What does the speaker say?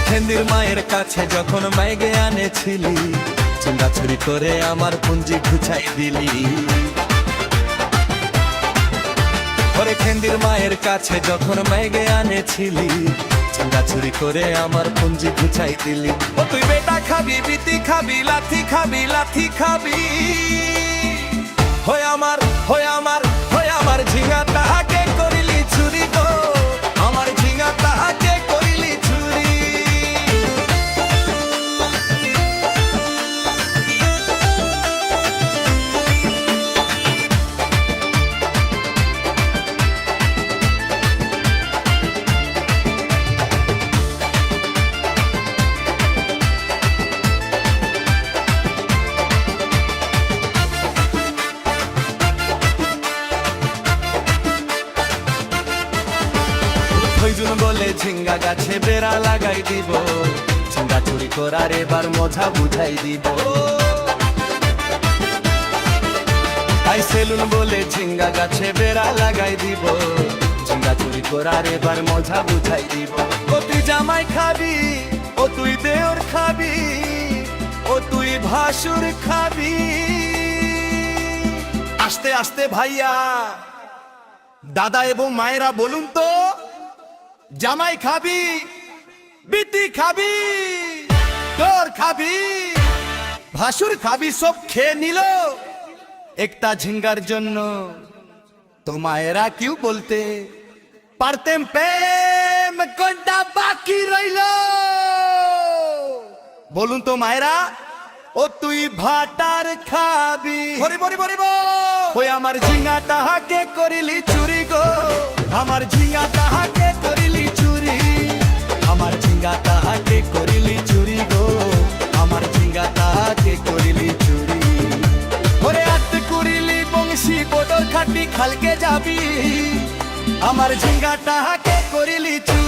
খেন্দির মায়ের কাছে যখন মাইগে আনেছিলি, চুঙ্গা চুরি করে আমার পুঞ্জি ঘুচাই দিলি। ওরে খেন্দির মায়ের কাছে যখন মাইগে আনেছিলি, চুঙ্গা চুরি করে আমার পুঞ্জি ঘুচাই দিলি। ও তুই বেটা খাবি, বিতি খাবি, লাথি খাবি, লাথি খাবি। হয় আমার, হয় আমার, হয় আমার ঝিঙা তাহাকে করিলি চুরি গো, আমার ঝিঙা তাহাকে করিলি চুরি। ফৈজুন বলে ঝিঙ্গা গাছে বেড়া লাগাই দিব, ঝিঙ্গা চুরি করার এবার মজা বুঝাই দিব। তাই সেলুন বলে ঝিঙ্গা গাছে বেড়া লাগাই দিব, ঝিঙ্গা চুরি করার এবার মজা বুঝাই দিব। ও তুই জামাই খাবি, ও তুই দেওর খাবি, ও তুই ভাসুর খাবি। আস্তে আস্তে ভাইয়া, দাদা এবং মায়েরা বলুন তো, জামাই খাবি, বিটি খাবি, তোর খাবি, ভাসুর খাবি, সব খেয়ে নিল একটা ঝিঙ্গার জন্য। তো মায়েরা কিউ বলতে পারতেন, প্রেম কোনটা বাকি রইল? বলুন তো মায়েরা, ও তুই ভাটার খাবি। বরি বরি বরি ওই আমার ঝিঙ্গা তাহাকে করিলি চুরি গো, আমার ঝিঙ্গা তাহাকে করিলি চুরি, আমার ঝিঙ্গা তাহাকে করিলি চুরি গো, আমার ঝিঙ্গা তাহাকে করিলি চুরি। ওরে আত করিলি বংশী বদল খাটি খালকে যাবি, আমার ঝিঙ্গা তাহাকে করিলি চুরি।